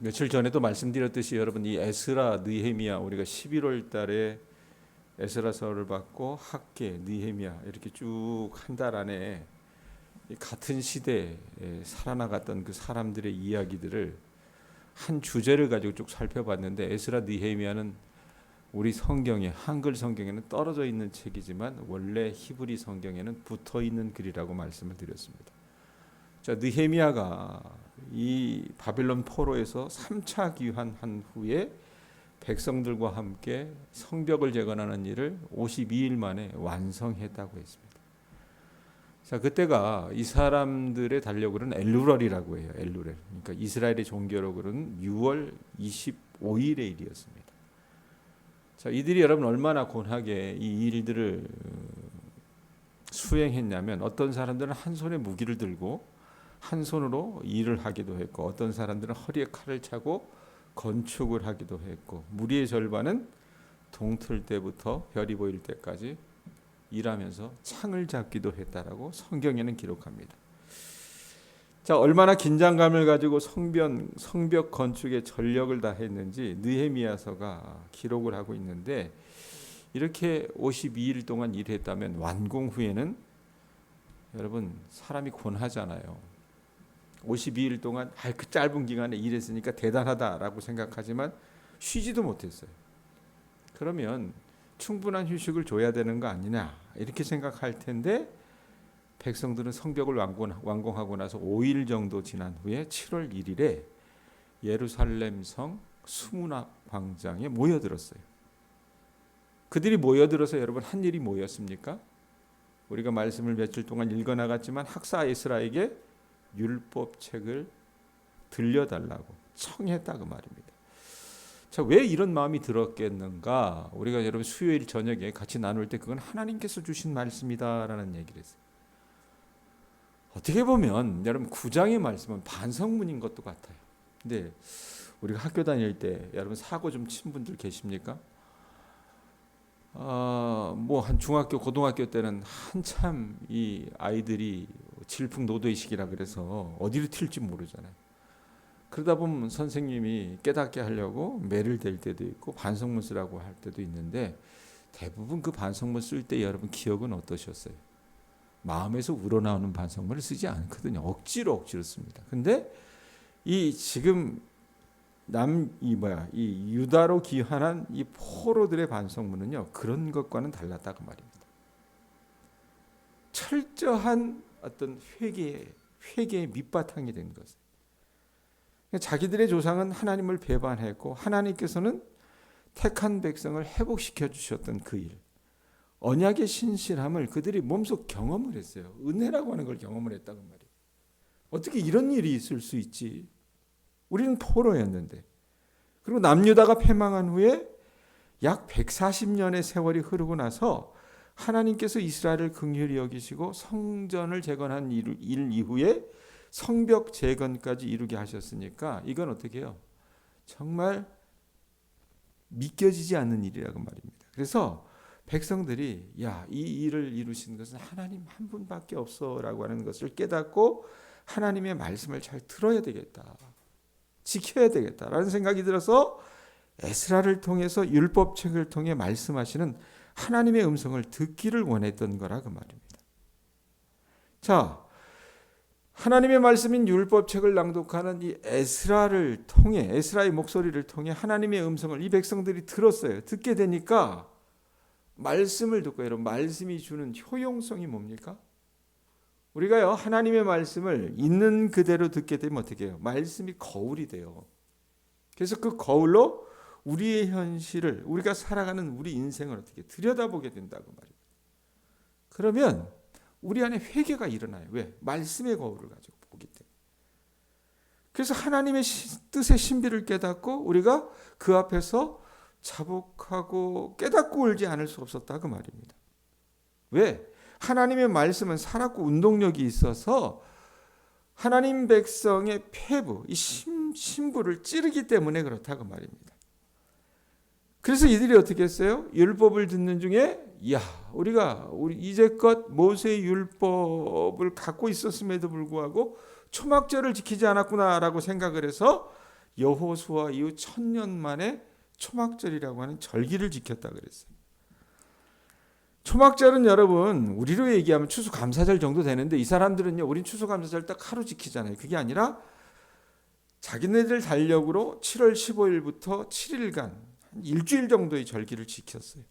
며칠 전에도 말씀드렸듯이 여러분 이 에스라, 느헤미야 우리가 11월 달에 에스라서를 받고 학개, 느헤미야 이렇게 쭉 한 달 안에 같은 시대에 살아나갔던 그 사람들의 이야기들을 한 주제를 가지고 쭉 살펴봤는데 에스라, 느헤미야는 우리 성경에 한글 성경에는 떨어져 있는 책이지만 원래 히브리 성경에는 붙어 있는 글이라고 말씀을 드렸습니다. 자, 느헤미야가 이 바빌론 포로에서 3차 귀환한 후에 백성들과 함께 성벽을 재건하는 일을 52일 만에 완성했다고 했습니다. 자, 그때가 이 사람들의 달력으로는 엘루렐이라고 해요. 엘루렐. 그러니까 이스라엘의 종교력으로는 6월 25일의 일이었습니다. 자, 이들이 여러분 얼마나 고하게 이 일들을 수행했냐면 어떤 사람들은 한 손에 무기를 들고 한 손으로 일을 하기도 했고 어떤 사람들은 허리에 칼을 차고 건축을 하기도 했고 무리의 절반은 동틀 때부터 별이 보일 때까지 일하면서 창을 잡기도 했다라고 성경에는 기록합니다. 자, 얼마나 긴장감을 가지고 성벽 건축에 전력을 다했는지 느헤미야서가 기록을 하고 있는데 이렇게 52일 동안 일했다면 완공 후에는 여러분 사람이 권하잖아요. 52일 동안 그 짧은 기간에 일했으니까 대단하다라고 생각하지만 쉬지도 못했어요. 그러면 충분한 휴식을 줘야 되는 거 아니냐 이렇게 생각할 텐데 백성들은 성벽을 완공하고 나서 5일 정도 지난 후에 7월 1일에 예루살렘 성 수문학 광장에 모여들었어요. 그들이 모여들어서 여러분 한 일이 뭐였습니까? 우리가 말씀을 며칠 동안 읽어나갔지만 학사 에스라에게 율법책을 들려달라고 청했다 그 말입니다. 자, 왜 이런 마음이 들었겠는가? 우리가 여러분 수요일 저녁에 같이 나눌 때 그건 하나님께서 주신 말씀이다라는 얘기를 했어요. 어떻게 보면 여러분 9장의 말씀은 반성문인 것도 같아요. 근데 우리가 학교 다닐 때 여러분 사고 좀 친 분들 계십니까? 뭐 한 중학교, 고등학교 때는 한참 이 아이들이 질풍노도의 시기라 그래서 어디로 튈지 모르잖아요. 그러다 보면 선생님이 깨닫게 하려고 매를 댈 때도 있고 반성문 쓰라고 할 때도 있는데 대부분 그 반성문 쓸 때 여러분 기억은 어떠셨어요? 마음에서 우러나오는 반성문을 쓰지 않거든요. 억지로 씁니다. 근데 이 지금 이 유다로 귀환한 이 포로들의 반성문은요 그런 것과는 달랐다고 말입니다. 철저한 어떤 회개의 밑바탕이 된 것을. 자기들의 조상은 하나님을 배반했고 하나님께서는 택한 백성을 회복시켜 주셨던 그 일, 언약의 신실함을 그들이 몸소 경험을 했어요. 은혜라고 하는 걸 경험을 했다고 말이에요. 어떻게 이런 일이 있을 수 있지? 우리는 포로였는데. 그리고 남유다가 패망한 후에 약 140년의 세월이 흐르고 나서 하나님께서 이스라엘을 긍휼히 여기시고 성전을 재건한 일 이후에 성벽 재건까지 이루게 하셨으니까 이건 어떻게 해요? 정말 믿겨지지 않는 일이라고 말입니다. 그래서 백성들이 이 일을 이루신 것은 하나님 한 분밖에 없어라고 하는 것을 깨닫고 하나님의 말씀을 잘 들어야 되겠다. 지켜야 되겠다라는 생각이 들어서 에스라를 통해서 율법책을 통해 말씀하시는 하나님의 음성을 듣기를 원했던 거라 그 말입니다. 자, 하나님의 말씀인 율법책을 낭독하는 이 에스라를 통해 에스라의 목소리를 통해 하나님의 음성을 이 백성들이 들었어요. 듣게 되니까 말씀을 듣고 여러분 말씀이 주는 효용성이 뭡니까? 우리가요 하나님의 말씀을 있는 그대로 듣게 되면 어떻게 해요? 말씀이 거울이 돼요. 그래서 그 거울로 우리의 현실을 우리가 살아가는 우리 인생을 어떻게 들여다보게 된다고 말이에요. 그러면 우리 안에 회개가 일어나요. 왜? 말씀의 거울을 가지고 보기 때문에. 그래서 하나님의 뜻의 신비를 깨닫고 우리가 그 앞에서 자복하고 깨닫고 울지 않을 수 없었다 그 말입니다. 왜? 하나님의 말씀은 살았고 운동력이 있어서 하나님 백성의 폐부, 이 심부를 찌르기 때문에 그렇다고 말입니다. 그래서 이들이 어떻게 했어요? 율법을 듣는 중에 우리가 이제껏 모세의 율법을 갖고 있었음에도 불구하고 초막절을 지키지 않았구나라고 생각을 해서 여호수아 이후 1000년 만에 초막절이라고 하는 절기를 지켰다 그랬어요. 초막절은 여러분 우리로 얘기하면 추수감사절 정도 되는데 이 사람들은요, 우린 추수감사절 딱 하루 지키잖아요. 그게 아니라 자기네들 달력으로 7월 15일부터 7일간 일주일 정도의 절기를 지켰어요.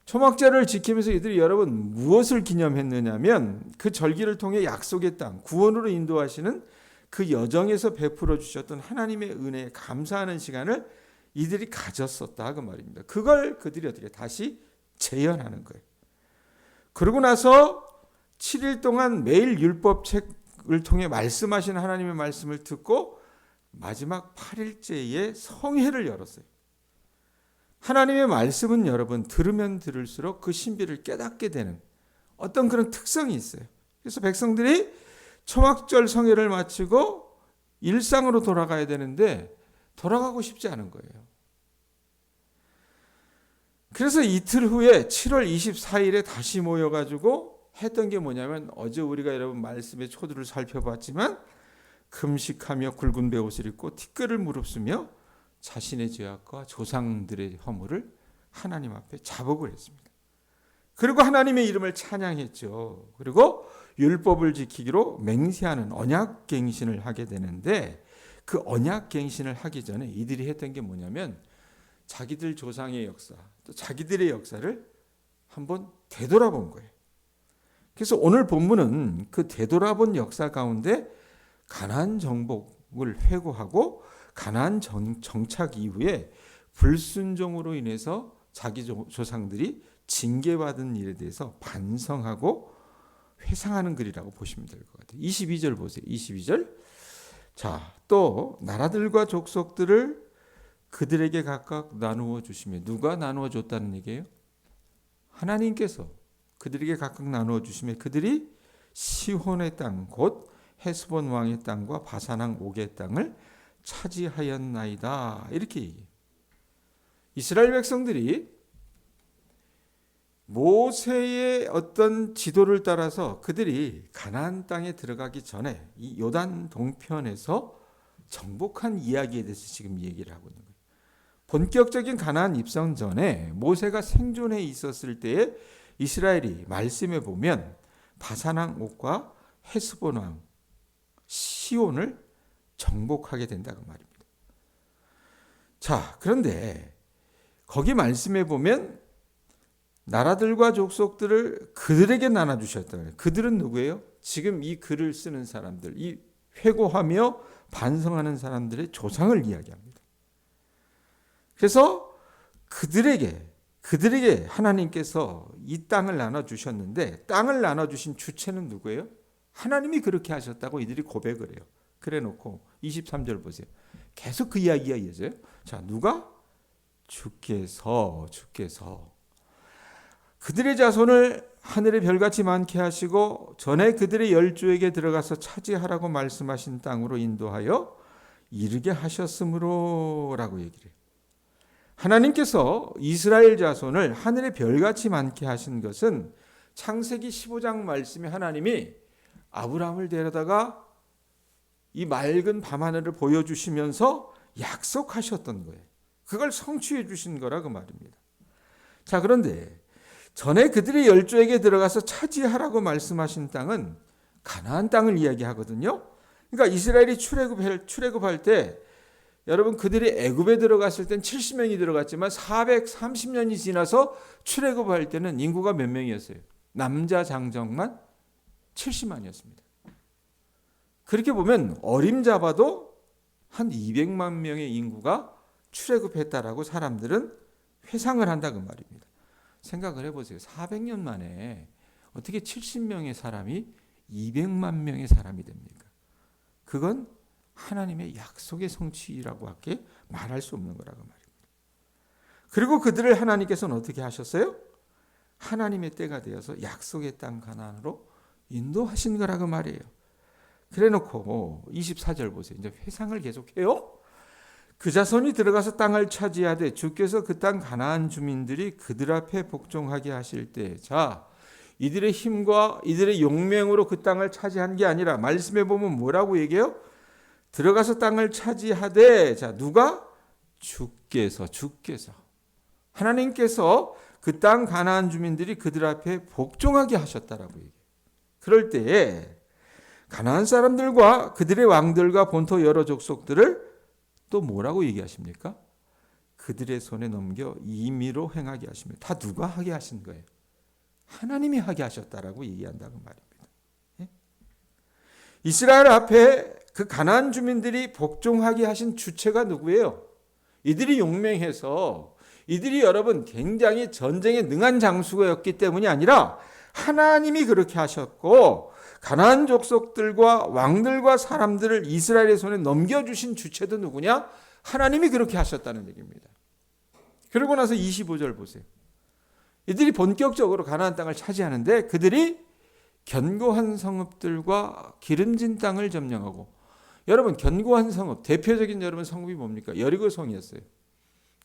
초막절을 지키면서 이들이 여러분 무엇을 기념했느냐면 그 절기를 통해 약속의 땅, 구원으로 인도하시는 그 여정에서 베풀어 주셨던 하나님의 은혜에 감사하는 시간을 이들이 가졌었다 그 말입니다. 그걸 그들이 어떻게 다시 재현하는 거예요. 그러고 나서 7일 동안 매일 율법책을 통해 말씀하신 하나님의 말씀을 듣고 마지막 8일째에 성회를 열었어요. 하나님의 말씀은 여러분 들으면 들을수록 그 신비를 깨닫게 되는 어떤 그런 특성이 있어요. 그래서 백성들이 초막절 성회를 마치고 일상으로 돌아가야 되는데 돌아가고 싶지 않은 거예요. 그래서 이틀 후에 7월 24일에 다시 모여가지고 했던 게 뭐냐면 어제 우리가 여러분 말씀의 초두를 살펴봤지만 금식하며 굵은 베옷을 입고 티끌을 무릅쓰며 자신의 죄악과 조상들의 허물을 하나님 앞에 자복을 했습니다. 그리고 하나님의 이름을 찬양했죠. 그리고 율법을 지키기로 맹세하는 언약갱신을 하게 되는데 그 언약갱신을 하기 전에 이들이 했던 게 뭐냐면 자기들 조상의 역사, 또 자기들의 역사를 한번 되돌아본 거예요. 그래서 오늘 본문은 그 되돌아본 역사 가운데 가나안 정복을 회고하고 가나안 정착 이후에 불순종으로 인해서 자기 조상들이 징계받은 일에 대해서 반성하고 회상하는 글이라고 보시면 될 것 같아요. 22절 보세요. 22절. 자, 또 나라들과 족속들을 그들에게 각각 나누어 주시며, 누가 나누어 줬다는 얘기예요? 하나님께서 그들에게 각각 나누어 주시며 그들이 시혼의 땅 곧 헤스본 왕의 땅과 바산 왕 옥의 땅을 차지하였나이다. 이렇게 얘기해요. 이스라엘 백성들이 모세의 어떤 지도를 따라서 그들이 가나안 땅에 들어가기 전에 이 요단 동편에서 정복한 이야기에 대해서 지금 얘기를 하고 있는 거예요. 본격적인 가나안 입성 전에 모세가 생존해 있었을 때에 이스라엘이 말씀해 보면 바산 왕 옥과 헤스본 왕 시온을 정복하게 된다고 말입니다. 자, 그런데 거기 말씀해 보면 나라들과 족속들을 그들에게 나눠주셨다. 그들은 누구예요? 지금 이 글을 쓰는 사람들, 이 회고하며 반성하는 사람들의 조상을 이야기합니다. 그래서 그들에게 하나님께서 이 땅을 나눠주셨는데 땅을 나눠주신 주체는 누구예요? 하나님이 그렇게 하셨다고 이들이 고백을 해요. 그래 놓고 23절 보세요. 계속 그 이야기가 이어져요. 자, 누가? 주께서 그들의 자손을 하늘의 별같이 많게 하시고 전에 그들의 열조에게 들어가서 차지하라고 말씀하신 땅으로 인도하여 이르게 하셨으므로 라고 얘기를 해요. 하나님께서 이스라엘 자손을 하늘의 별같이 많게 하신 것은 창세기 15장 말씀에 하나님이 아브라함을 데려다가 이 맑은 밤하늘을 보여주시면서 약속하셨던 거예요. 그걸 성취해 주신 거라 그 말입니다. 자, 그런데 전에 그들의 열조에게 들어가서 차지하라고 말씀하신 땅은 가나안 땅을 이야기하거든요. 그러니까 이스라엘이 출애굽할 때 여러분 그들이 애굽에 들어갔을 땐 70명이 들어갔지만 430년이 지나서 출애굽할 때는 인구가 몇 명이었어요? 남자 장정만 70만이었습니다. 그렇게 보면 어림잡아도 한 200만 명의 인구가 출애굽했다라고 사람들은 회상을 한다 그 말입니다. 생각을 해보세요. 400년 만에 어떻게 70명의 사람이 200만 명의 사람이 됩니까? 그건 하나님의 약속의 성취라고 밖에 말할 수 없는 거라고 말입니다. 그리고 그들을 하나님께서는 어떻게 하셨어요? 하나님의 때가 되어서 약속의 땅 가나안으로 인도하신 거라고 말이에요. 그래 놓고 24절 보세요. 이제 회상을 계속해요. 그 자손이 들어가서 땅을 차지하되 주께서 그 땅 가나안 주민들이 그들 앞에 복종하게 하실 때, 자, 이들의 힘과 이들의 용맹으로 그 땅을 차지한 게 아니라 말씀해 보면 뭐라고 얘기해요? 들어가서 땅을 차지하되, 자, 누가? 주께서 하나님께서 그 땅 가나안 주민들이 그들 앞에 복종하게 하셨다라고 얘기해요. 그럴 때에 가나안 사람들과 그들의 왕들과 본토 여러 족속들을 또 뭐라고 얘기하십니까? 그들의 손에 넘겨 임의로 행하게 하십니다. 다 누가 하게 하신 거예요? 하나님이 하게 하셨다라고 얘기한다는 말입니다. 예? 이스라엘 앞에 그 가나안 주민들이 복종하게 하신 주체가 누구예요? 이들이 용맹해서, 이들이 여러분 굉장히 전쟁에 능한 장수였기 때문이 아니라 하나님이 그렇게 하셨고, 가나안 족속들과 왕들과 사람들을 이스라엘의 손에 넘겨주신 주체도 누구냐? 하나님이 그렇게 하셨다는 얘기입니다. 그러고 나서 25절 보세요. 이들이 본격적으로 가나안 땅을 차지하는데 그들이 견고한 성읍들과 기름진 땅을 점령하고, 여러분 견고한 성읍, 대표적인 여러분 성읍이 뭡니까? 여리고성이었어요.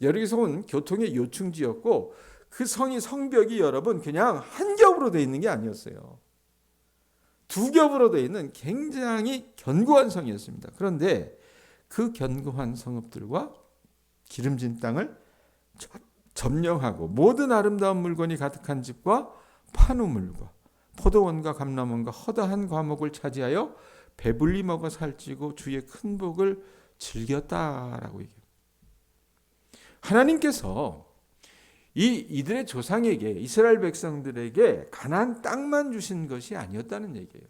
여리고성은 교통의 요충지였고, 그 성이 성벽이 여러분 그냥 한 겹으로 되어 있는 게 아니었어요. 두 겹으로 되어 있는 굉장히 견고한 성이었습니다. 그런데 그 견고한 성읍들과 기름진 땅을 점령하고 모든 아름다운 물건이 가득한 집과 판우물과 포도원과 감람원과 허다한 과목을 차지하여 배불리 먹어 살찌고 주의 큰 복을 즐겼다라고 얘기해요. 하나님께서 이들의 조상에게, 이스라엘 백성들에게 가나안 땅만 주신 것이 아니었다는 얘기예요.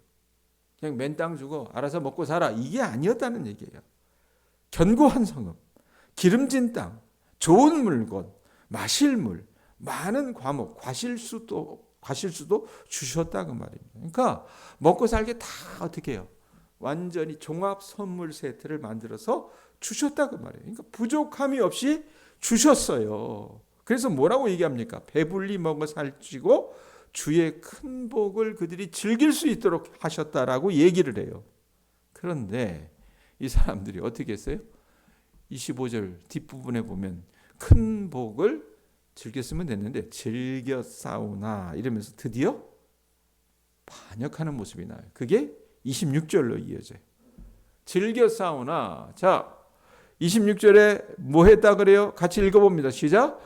그냥 맨 땅 주고 알아서 먹고 살아, 이게 아니었다는 얘기예요. 견고한 성읍, 기름진 땅, 좋은 물건, 마실 물, 많은 과목, 과실수도 주셨다 그 말입니다. 그러니까 먹고 살게 다 어떻게 해요? 완전히 종합 선물 세트를 만들어서 주셨다 그 말이에요. 그러니까 부족함이 없이 주셨어요. 그래서 뭐라고 얘기합니까? 배불리 먹어 살찌고 주의 큰 복을 그들이 즐길 수 있도록 하셨다라고 얘기를 해요. 그런데 이 사람들이 어떻게 했어요? 25절 뒷부분에 보면 큰 복을 즐겼으면 됐는데 즐겼사오나 이러면서 드디어 반역하는 모습이 나요. 그게 26절로 이어져요. 즐겼사오나, 자 26절에 뭐 했다 그래요? 같이 읽어봅니다. 시작.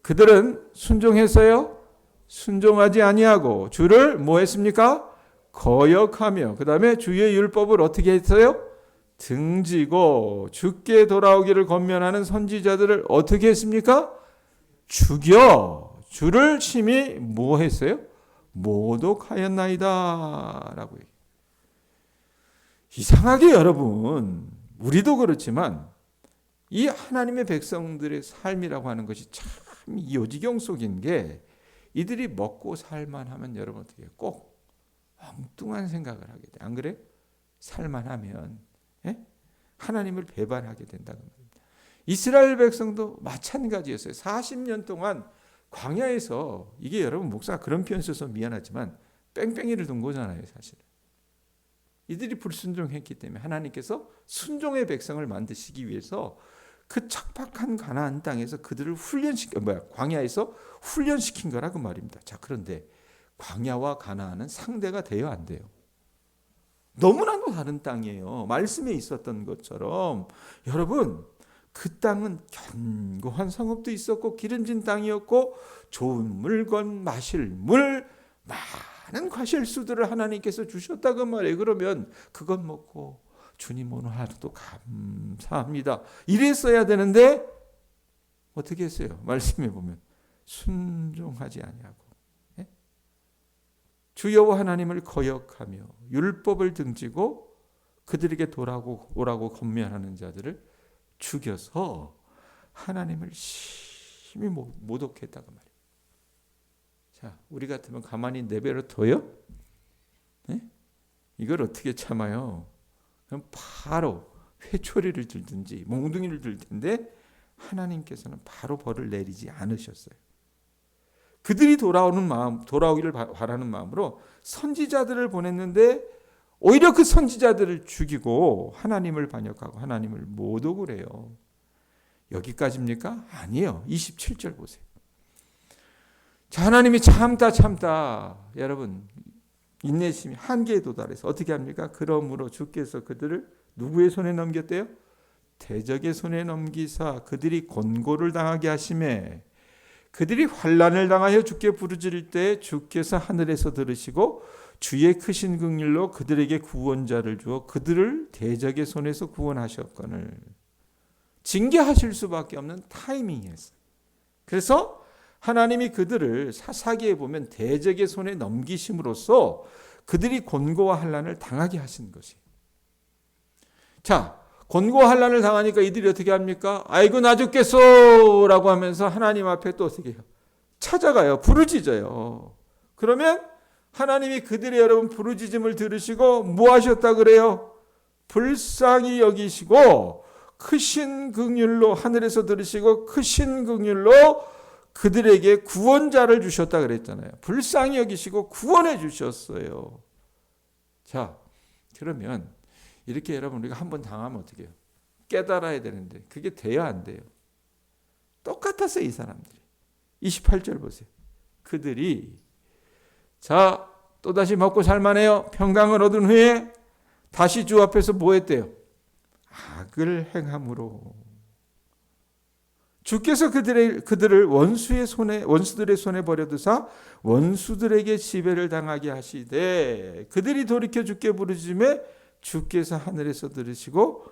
그들은 순종했어요? 순종하지 아니하고 주를 뭐 했습니까? 거역하며, 그 다음에 주의 율법을 어떻게 했어요? 등지고 주께 돌아오기를 권면하는 선지자들을 어떻게 했습니까? 죽여 주를 심히 뭐 했어요? 모독하였나이다 라고 얘기해요. 이상하게 여러분, 우리도 그렇지만 이 하나님의 백성들의 삶이라고 하는 것이 참 요지경 속인 게, 이들이 먹고 살만하면 여러분 어떻게 해요? 꼭 엉뚱한 생각을 하게 돼. 안 그래? 살만하면 하나님을 배반하게 된다는 겁니다. 이스라엘 백성도 마찬가지였어요. 40년 동안 광야에서, 이게 여러분 목사가 그런 표현 써서 미안하지만 뺑뺑이를 돈 거잖아요, 사실은. 이들이 불순종했기 때문에 하나님께서 순종의 백성을 만드시기 위해서 그 척박한 가나안 땅에서 그들을 광야에서 훈련시킨 거라고 말입니다. 자, 그런데 광야와 가나안은 상대가 돼요, 안 돼요? 너무나도 다른 땅이에요. 말씀에 있었던 것처럼 여러분, 그 땅은 견고한 성읍도 있었고 기름진 땅이었고 좋은 물건, 마실 물, 많은 과실수들을 하나님께서 주셨다고 말해요. 그러면 그것 먹고 주님 오늘 하루도 감사합니다, 이랬어야 되는데 어떻게 했어요? 말씀해 보면 순종하지 아니하고 주 여호와 하나님을 거역하며 율법을 등지고 그들에게 오라고 권면하는 자들을 죽여서 하나님을 심히 모독했다고 말이에요. 자, 우리 같으면 가만히 내버려 둬요? 이걸 어떻게 참아요? 그럼 바로 회초리를 들든지 몽둥이를 들 텐데 하나님께서는 바로 벌을 내리지 않으셨어요. 그들이 돌아오기를 바라는 마음으로 선지자들을 보냈는데 오히려 그 선지자들을 죽이고 하나님을 반역하고 하나님을 모독을 해요. 여기까지입니까? 아니에요. 27절 보세요. 자, 하나님이 참다 여러분 인내심이 한계에 도달해서 어떻게 합니까? 그러므로 주께서 그들을 누구의 손에 넘겼대요? 대적의 손에 넘기사 그들이 곤고를 당하게 하심에 그들이 환난을 당하여 주께 부르짖을 때 주께서 하늘에서 들으시고 주의 크신 긍휼로 그들에게 구원자를 주어 그들을 대적의 손에서 구원하셨거늘. 징계하실 수밖에 없는 타이밍이었어요. 그래서 하나님이 그들을 사사기에 보면 대적의 손에 넘기심으로써 그들이 곤고와 환난을 당하게 하신 것이에요. 자, 곤고와 환난을 당하니까 이들이 어떻게 합니까? 아이고 나 죽겠소 라고 하면서 하나님 앞에 또 어떻게 해요? 찾아가요. 부르짖어요. 그러면 하나님이 그들의 여러분 부르짖음을 들으시고 뭐 하셨다 그래요? 불쌍히 여기시고 크신 긍휼로 하늘에서 들으시고 크신 긍휼로 그들에게 구원자를 주셨다 그랬잖아요. 불쌍히 여기시고 구원해 주셨어요. 자, 그러면 이렇게 여러분 우리가 한번 당하면 어떻게 해요? 깨달아야 되는데 그게 돼야 안 돼요. 똑같았어요, 이 사람들이. 28절 보세요. 그들이 자, 또다시 먹고 살만해요. 평강을 얻은 후에 다시 주 앞에서 뭐 했대요? 악을 행함으로 주께서 그들을 원수들의 손에 버려두사 원수들에게 지배를 당하게 하시되 그들이 돌이켜 주께 부르짖음에 주께서 하늘에서 들으시고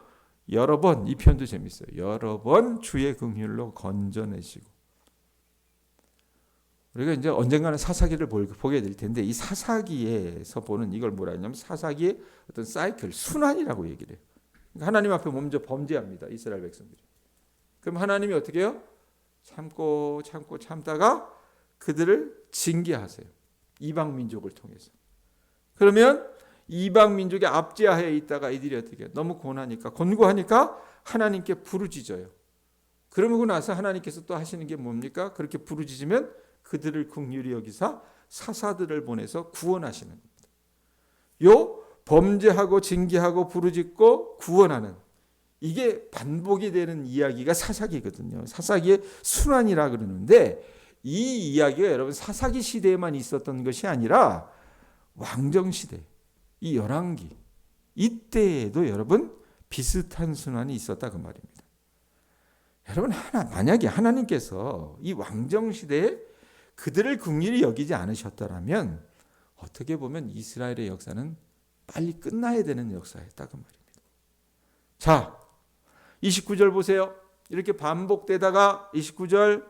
여러 번, 이 편도 재밌어요. 여러 번 주의 긍휼로 건져내시고. 우리가 이제 언젠가는 사사기를 보게 될 텐데 이 사사기에서 보는 이걸 뭐라 하냐면 사사기의 어떤 사이클, 순환이라고 얘기를 해요. 그러니까 하나님 앞에 먼저 범죄합니다. 이스라엘 백성들이. 그럼 하나님이 어떻게 해요? 참다가 그들을 징계하세요. 이방 민족을 통해서. 그러면 이방 민족의 압제하에 있다가 이들이 어떻게 해요? 너무 곤고하니까 하나님께 부르짖어요. 그러고 나서 하나님께서 또 하시는 게 뭡니까? 그렇게 부르짖으면 그들을 긍휼히 여기사 사사들을 보내서 구원하시는 겁니다. 요 범죄하고 징계하고 부르짖고 구원하는 이게 반복이 되는 이야기가 사사기거든요. 사사기의 순환이라 그러는데 이 이야기가 여러분 사사기 시대에만 있었던 것이 아니라 왕정시대, 이 열왕기 이때에도 여러분 비슷한 순환이 있었다 그 말입니다. 여러분 만약에 하나님께서 이 왕정시대에 그들을 긍휼히 여기지 않으셨더라면 어떻게 보면 이스라엘의 역사는 빨리 끝나야 되는 역사였다 그 말입니다. 자, 29절 보세요. 이렇게 반복되다가 29절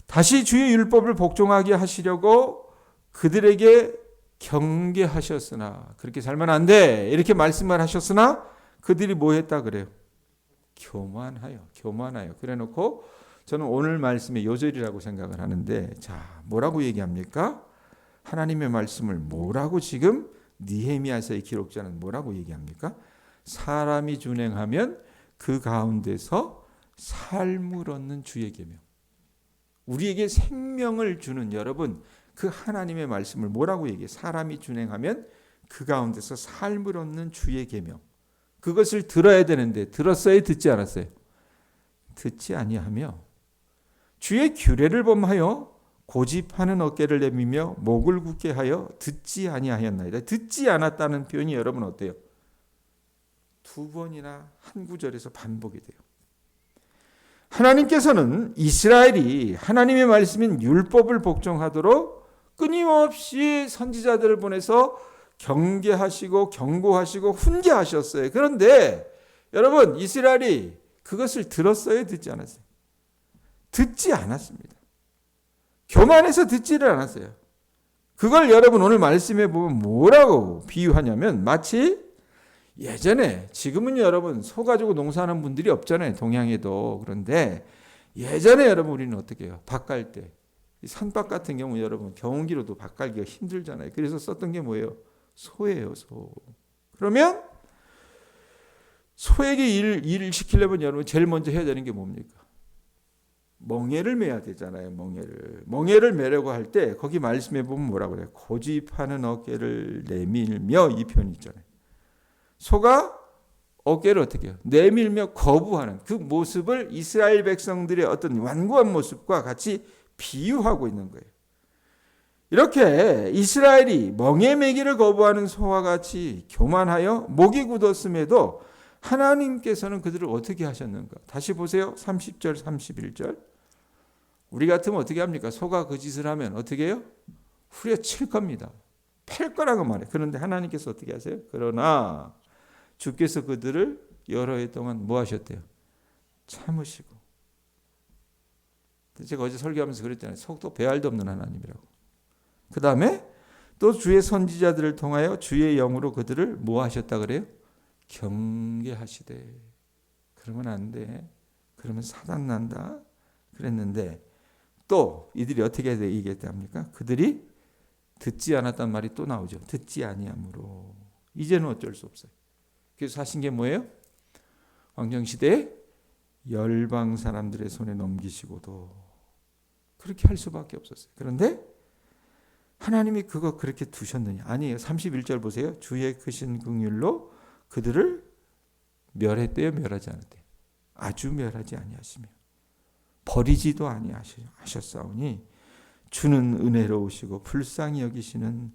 다시 주의 율법을 복종하게 하시려고 그들에게 경계하셨으나 그렇게 살면 안 돼 이렇게 말씀을 하셨으나 그들이 뭐 했다 그래요? 교만하여 그래놓고 저는 오늘 말씀의 요절이라고 생각을 하는데 자 뭐라고 얘기합니까? 하나님의 말씀을 뭐라고 지금 느헤미야서의 기록자는 뭐라고 얘기합니까? 사람이 준행하면 그 가운데서 삶을 얻는 주의 계명. 우리에게 생명을 주는 여러분 그 하나님의 말씀을 뭐라고 얘기해요? 사람이 준행하면 그 가운데서 삶을 얻는 주의 계명. 그것을 들어야 되는데 들었어요? 듣지 않았어요? 듣지 아니하며 주의 규례를 범하여 고집하는 어깨를 내밀며 목을 굳게 하여 듣지 아니하였나이다. 듣지 않았다는 표현이 여러분 어때요? 두 번이나 한 구절에서 반복이 돼요. 하나님께서는 이스라엘이 하나님의 말씀인 율법을 복종하도록 끊임없이 선지자들을 보내서 경계하시고 경고하시고 훈계하셨어요. 그런데 여러분 이스라엘이 그것을 들었어요? 듣지 않았어요? 듣지 않았습니다. 교만해서 듣지를 않았어요. 그걸 여러분 오늘 말씀해 보면 뭐라고 비유하냐면 마치 예전에 지금은 여러분 소 가지고 농사하는 분들이 없잖아요. 동양에도. 그런데 예전에 여러분 우리는 어떻게 해요? 밭 갈 때 산밭 같은 경우 여러분 경운기로도 밭 갈기가 힘들잖아요. 그래서 썼던 게 뭐예요? 소예요. 소. 그러면 소에게 일을 시키려면 여러분 제일 먼저 해야 되는 게 뭡니까? 멍에를 매야 되잖아요. 멍에를 매려고 할 때 거기 말씀해 보면 뭐라고 그래요? 고집하는 어깨를 내밀며 이 표현이 있잖아요. 소가 어깨를 어떻게 해요? 내밀며 거부하는 그 모습을 이스라엘 백성들의 어떤 완고한 모습과 같이 비유하고 있는 거예요. 이렇게 이스라엘이 멍에 매기를 거부하는 소와 같이 교만하여 목이 굳었음에도 하나님께서는 그들을 어떻게 하셨는가? 다시 보세요. 30절, 31절. 우리 같으면 어떻게 합니까? 소가 그 짓을 하면 어떻게 해요? 후려칠 겁니다. 팰 거라고 말해요. 그런데 하나님께서 어떻게 하세요? 그러나 주께서 그들을 여러 해 동안 뭐 하셨대요? 참으시고. 제가 어제 설교하면서 그랬잖아요. 속도 배알도 없는 하나님이라고. 그 다음에 또 주의 선지자들을 통하여 주의 영으로 그들을 뭐 하셨다 그래요? 경계하시되. 그러면 안 돼. 그러면 사단 난다. 그랬는데 또 이들이 어떻게 얘기했답니까? 그들이 듣지 않았단 말이 또 나오죠. 듣지 아니함으로. 이제는 어쩔 수 없어요. 그래서 하신 게 뭐예요? 왕정시대에 열방 사람들의 손에 넘기시고도 그렇게 할 수밖에 없었어요. 그런데 하나님이 그거 그렇게 두셨느냐? 아니에요. 31절 보세요. 주의 크신 긍휼로 그들을 멸했대요, 멸하지 않았대요. 아주 멸하지 아니하시며 버리지도 아니하셨사오니 주는 은혜로우시고 불쌍히 여기시는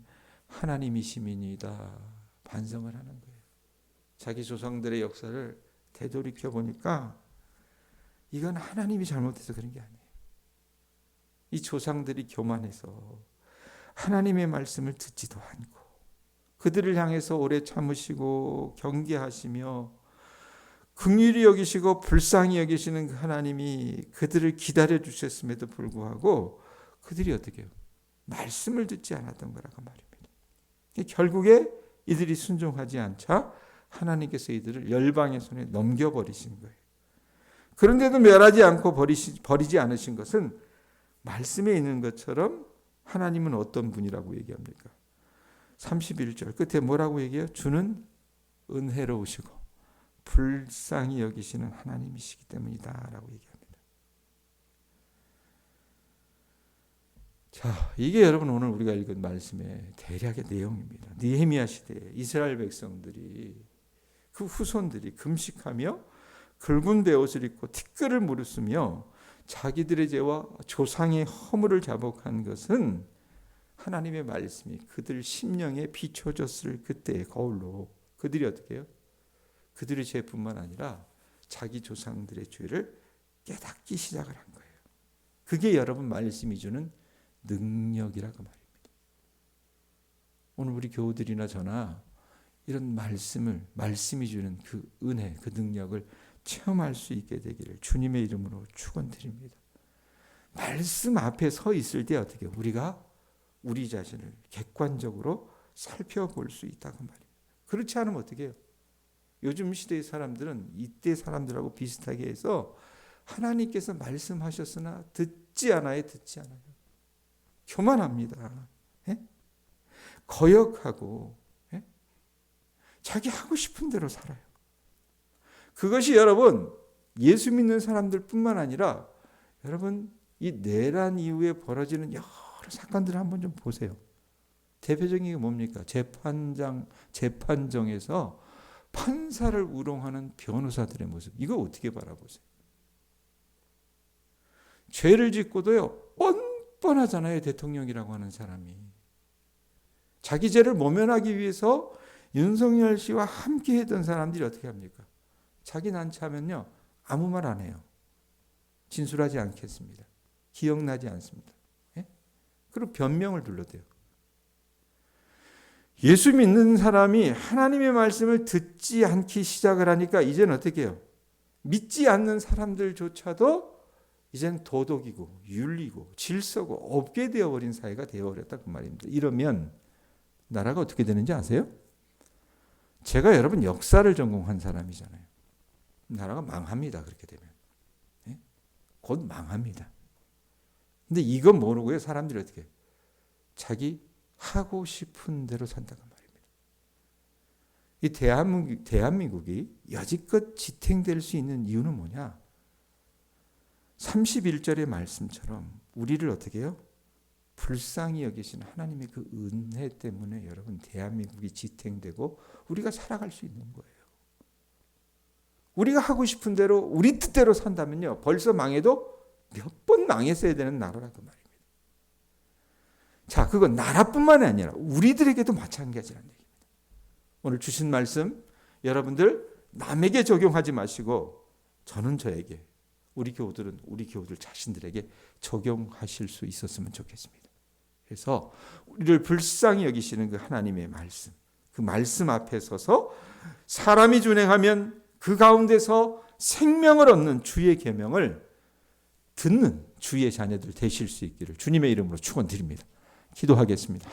하나님이시미니이다. 반성을 하는 거예요. 자기 조상들의 역사를 되돌이켜 보니까 이건 하나님이 잘못해서 그런 게 아니에요. 이 조상들이 교만해서 하나님의 말씀을 듣지도 않고 그들을 향해서 오래 참으시고 경계하시며 긍휼히 여기시고 불쌍히 여기시는 그 하나님이 그들을 기다려 주셨음에도 불구하고 그들이 어떻게 해요? 말씀을 듣지 않았던 거라고 말입니다. 결국에 이들이 순종하지 않자 하나님께서 이들을 열방의 손에 넘겨버리신 거예요. 그런데도 멸하지 않고 버리지 않으신 것은 말씀에 있는 것처럼 하나님은 어떤 분이라고 얘기합니까? 31절 끝에 뭐라고 얘기해요? 주는 은혜로우시고 불쌍히 여기시는 하나님이시기 때문이다 라고 얘기합니다. 자, 이게 여러분 오늘 우리가 읽은 말씀의 대략의 내용입니다. 느헤미야 시대에 이스라엘 백성들이 그 후손들이 금식하며 굵은 베옷을 입고 티끌을 무르쓰며 자기들의 죄와 조상의 허물을 자복한 것은 하나님의 말씀이 그들 심령에 비춰졌을 그때의 거울로 그들이 어떻게 해요? 그들의 죄뿐만 아니라 자기 조상들의 죄를 깨닫기 시작을 한 거예요. 그게 여러분 말씀이 주는 능력이라고 말입니다. 오늘 우리 교우들이나 저나 이런 말씀이 주는 그 은혜, 그 능력을 체험할 수 있게 되기를 주님의 이름으로 축원드립니다. 말씀 앞에 서 있을 때 어떻게 우리가 우리 자신을 객관적으로 살펴볼 수 있다고 말입니다. 그렇지 않으면 어떻게 해요? 요즘 시대의 사람들은 이때 사람들하고 비슷하게 해서 하나님께서 말씀하셨으나 듣지 않아요. 교만합니다. 예? 거역하고 예? 자기 하고 싶은 대로 살아요. 그것이 여러분 예수 믿는 사람들 뿐만 아니라 여러분 이 내란 이후에 벌어지는 여러 사건들을 한번 좀 보세요. 대표적인 게 뭡니까? 재판정에서 판사를 우롱하는 변호사들의 모습. 이거 어떻게 바라보세요? 죄를 짓고도요. 뻔하잖아요. 대통령이라고 하는 사람이. 자기 죄를 모면하기 위해서 윤석열 씨와 함께 했던 사람들이 어떻게 합니까? 자기 난처하면요. 아무 말 안 해요. 진술하지 않겠습니다. 기억나지 않습니다. 예? 그리고 변명을 둘러대요. 예수 믿는 사람이 하나님의 말씀을 듣지 않기 시작을 하니까 이제는 어떻게 해요? 믿지 않는 사람들조차도 이제는 도덕이고 윤리고 질서고 없게 되어버린 사회가 되어버렸다 그 말입니다. 이러면 나라가 어떻게 되는지 아세요? 제가 여러분 역사를 전공한 사람이잖아요. 나라가 망합니다. 그렇게 되면. 예? 곧 망합니다. 근데 이건 모르고요. 사람들이 어떻게 해요? 자기 하고 싶은 대로 산다고 말입니다. 이 대한민국이 여지껏 지탱될 수 있는 이유는 뭐냐? 31절의 말씀처럼 우리를 어떻게 해요? 불쌍히 여기신 하나님의 그 은혜 때문에 여러분 대한민국이 지탱되고 우리가 살아갈 수 있는 거예요. 우리가 하고 싶은 대로 우리 뜻대로 산다면요. 벌써 망해도 몇 번 망했어야 되는 나라라고 말입니다. 자, 그건 나라뿐만 아니라 우리들에게도 마찬가지라는 얘기입니다. 오늘 주신 말씀 여러분들 남에게 적용하지 마시고 저는 저에게, 우리 교우들은 우리 교우들 자신들에게 적용하실 수 있었으면 좋겠습니다. 그래서 우리를 불쌍히 여기시는 그 하나님의 말씀, 그 말씀 앞에 서서 사람이 준행하면 그 가운데서 생명을 얻는 주의 계명을 듣는 주의 자녀들 되실 수 있기를 주님의 이름으로 축원드립니다. 기도하겠습니다.